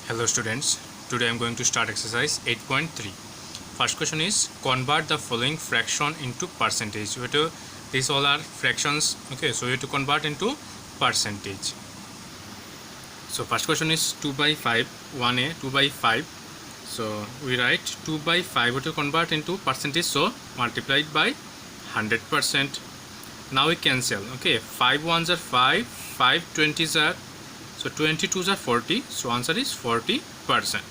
Hello students, today I am going to start exercise 8.3. First question is convert the following fraction into percentage. These all are fractions, okay, so you have to convert into percentage. So first question is 2 by 5, 1a, 2 by 5. So we write 2 by 5, we have to convert into percentage, so multiplied by 100%. Now we cancel, okay, 5 ones are 5, 5 20s are, so 22s are 40, so answer is 40%.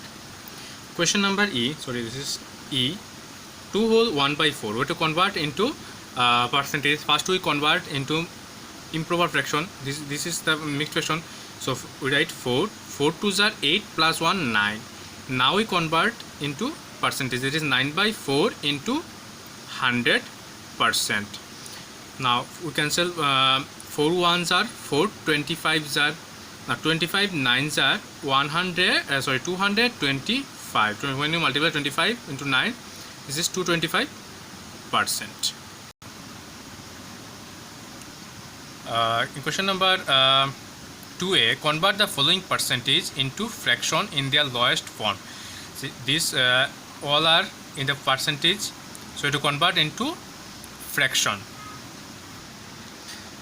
Question number E, sorry, this is E. 2 whole 1 by 4, we have to convert into percentage. First we convert into improper fraction. This is the mixed fraction, so we write 4, 4 2s are 8 plus 1 9. Now we convert into percentage, it is 9 by 4 into 100%. Now we cancel 4 ones are 4, 25s are, now 25 9s are 225. When you multiply 25 into 9, this is 225%. In question number 2a, convert the following percentage into fraction in their lowest form. See, these all are in the percentage, so to convert into fraction.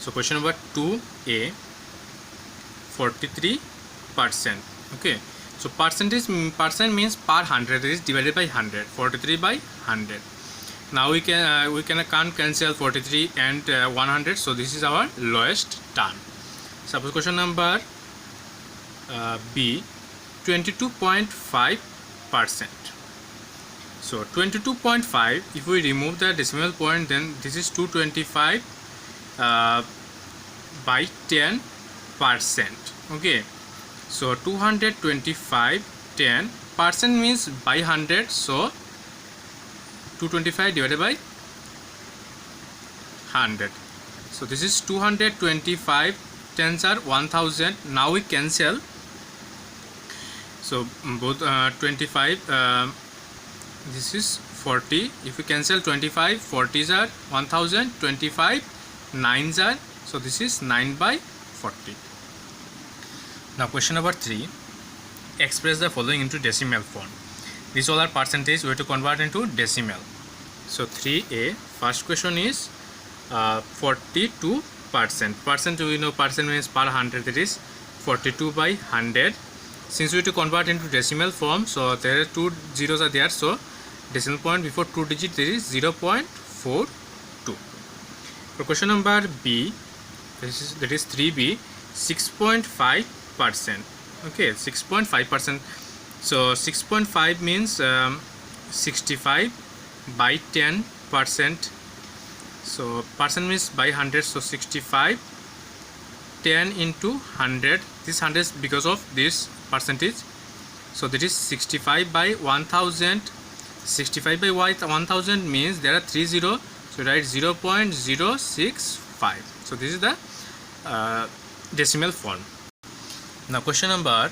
So question number 2a, 43%. Okay, so percent means per 100, is divided by 100. 43 by 100. Now we can't cancel 43 and 100, so this is our lowest term. Suppose question number B, 22.5%. So 22.5, if we remove the decimal point, then this is 225 by 10%. Okay, so 225 10% means by 100, so 225 divided by 100, so this is 225 tens are 1000. Now we cancel, so both 25 this is 40. If we cancel 25, 40s are 1000, 25 9s are, so this is 9 by 40. Now question number 3, express the following into decimal form. These all are percentage, we have to convert into decimal. So 3a, first question is 42%. Percent, we know percent means per 100, that is 42 by 100. Since we have to convert into decimal form, so there are 2 zeros are there, so decimal point before 2 digits, there is 0.42. For question number B, that is 3b, 6.5%. okay, 6.5%. so 6.5 means 65 by 10%. so percent means by 100, so 65 10 into 100, this 100 is because of this percentage, so that is 65 by 1000. 65 by 1000 means there are 3 0, so write 0.065. so this is the decimal form. Now question number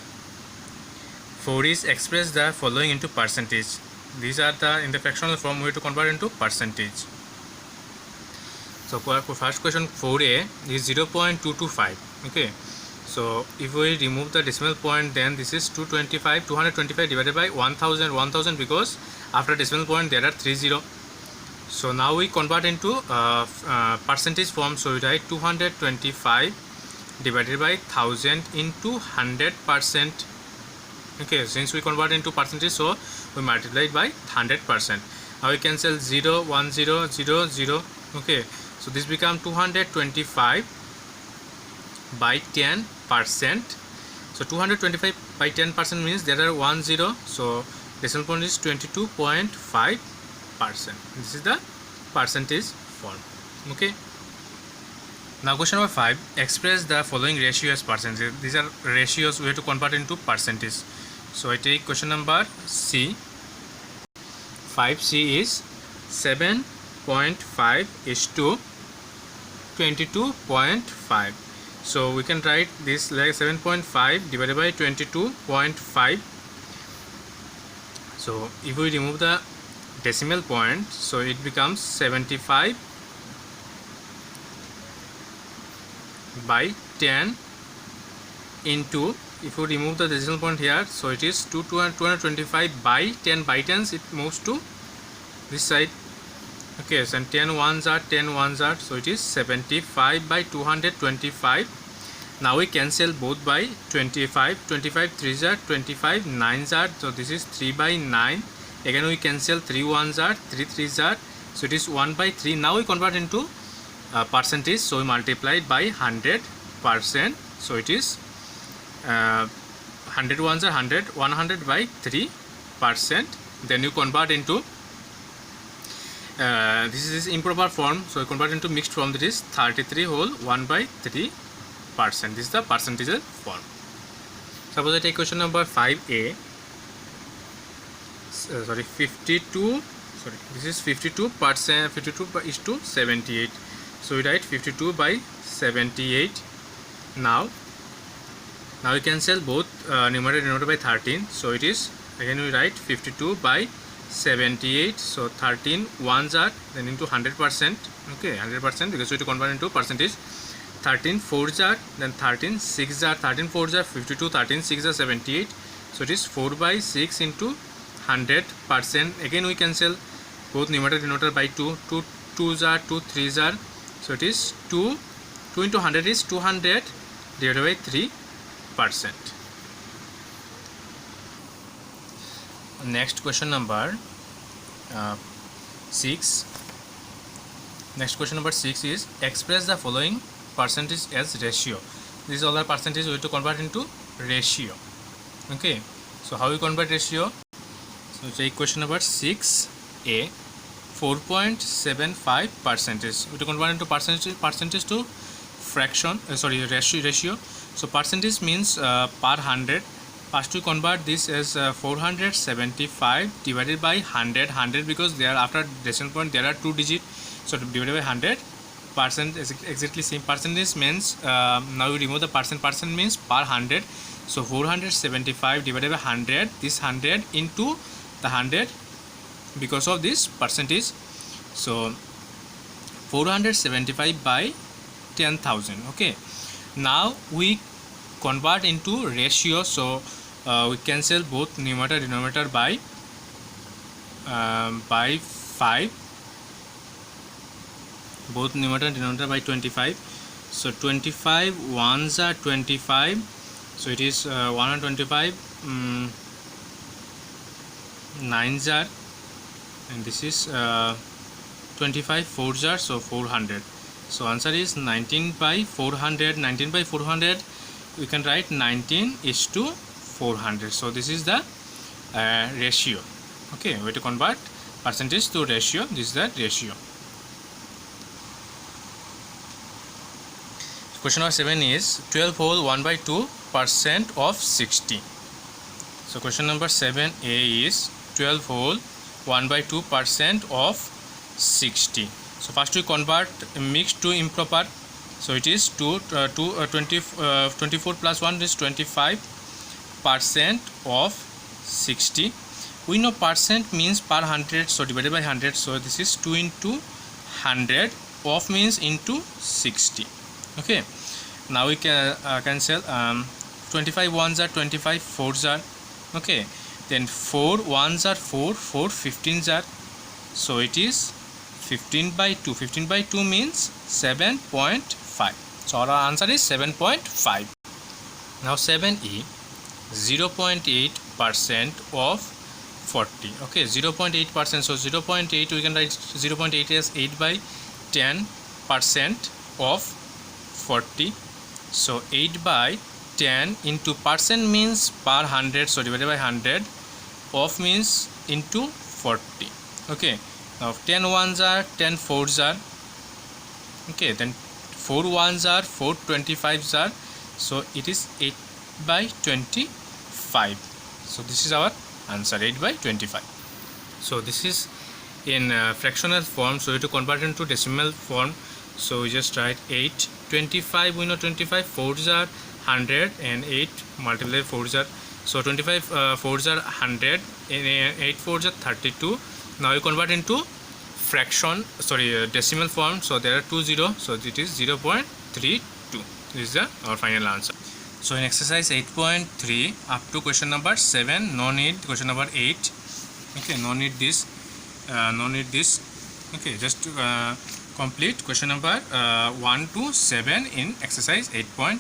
4 is express the following into percentage. These are the in the fractional form, we have to convert into percentage. So for first question 4a is 0.225. okay, so if we remove the decimal point, then this is 225 divided by 1000 because after decimal point there are 3 0. So now we convert into percentage form, so we write 225 divided by 1000 into 100%. okay, since we convert into percentage, so we multiply it by 100%. now we cancel 0 1 0 0 0. okay, so this become 225 by 10%. so 225 by 10% means there are 1 0, so decimal point is 22.5%. this is the percentage form. okay, now question number 5, express the following ratio as percentage. These are ratios, we have to convert into percentage. So I take question number C. 5C is 7.5 is to 22.5. so we can write this like 7.5 divided by 22.5. so if we remove the decimal point, so it becomes 75 by 10 into if you remove the decimal point here, so it is 225 by 10 by 10s, it moves to this side. Okay, so 10 ones are 10 ones are, so it is 75 by 225. Now we cancel both by 25. 25 3s are 25 9s are, so this is 3 by 9. Again we cancel 3 1s are 3 3s are, so it is 1 by 3. Now we convert into percentage, so we multiply it by 100%, so it is 100 ones are 100, 100 by 3%. Then you convert into this is improper form, so you convert into mixed form, that is 33 whole 1 by 3%. This is the percentage form. Suppose I take question number 5a. 52. Sorry, this is 52%. 52 is to 78. So we write 52 by 78. Now we cancel both numerator and denominator by 13. So it is, again we write 52 by 78. So 13 ones are then into 100%. Okay, 100%, because we have to convert into percentage. 13 4s are, then 13 6s are, 13 4s are 52, 13 6s are 78. So it is 4 by 6 into 100%. Again we cancel both numerator and denominator by 2. 2 2s are, 2 3s are. So it is 2 into 100 is 200 divided by 3%. Next question number 6. Next question number 6 is express the following percentage as ratio. This is all the percentage we have to convert into ratio. Okay, so how we convert ratio? So take question number 6a. 4.75 percentage. We have to convert into percentage to fraction. Ratio. So percentage means per 100. First we convert this as 475 divided by 100 because there after decimal point there are 2 digits. So divided by 100. Percent is exactly same. Percentage means now we remove the percent means per 100. So 475 divided by 100, this 100 into the 100 because of this percentage. So 475 by 10,000. Okay, now we convert into ratio. So we cancel both numerator and denominator by 5. Both numerator and denominator by 25. So 25 ones are 25. So it is 125. 9s are, and this is 25 4s are, so 400. So answer is 19 by 400. 19 by 400 we can write 19 is to 400. So this is the ratio. Okay, we have to convert percentage to ratio. This is the ratio. Question number 7 is 12 whole 1 by 2% of 60. So question number 7a is 12 whole 1 by 2% of 60. So first we convert mixed to improper. So it is 24 plus 1 is 25% of 60. We know percent means per 100, so divided by 100. So this is 2 into 100. Of means into 60. Okay, now we can cancel 25 ones are 25 4s are. Okay, then 4 1s are 4 15s are. So it is 15 by 2. 15 by 2 means 7.5. So our answer is 7.5. Now 7e, 0.8% of 40. Okay, 0.8%. So 0.8 we can write 0.8 as 8 by 10% of 40. So 8 by 10 into percent means per 100. So divided by 100. Of means into 40. Okay, now 10 ones are 10 4s are. Okay, then 4 ones are 4 25s are. So it is 8 by 25. So this is our answer, 8 by 25. So this is in fractional form. So you have to convert into decimal form. So we just write 8 25. We know 25 4s are 100 and 8 multiplied 4s are. So 25 4s are 100 and 8 4s are 32. Now you convert into fraction, decimal form. So there are 2 0. So it is 0.32. This is our final answer. So in exercise 8.3 up to question number 7, no need question number 8. Okay, no need this. Okay, just complete question number 1 to 7 in exercise 8.8.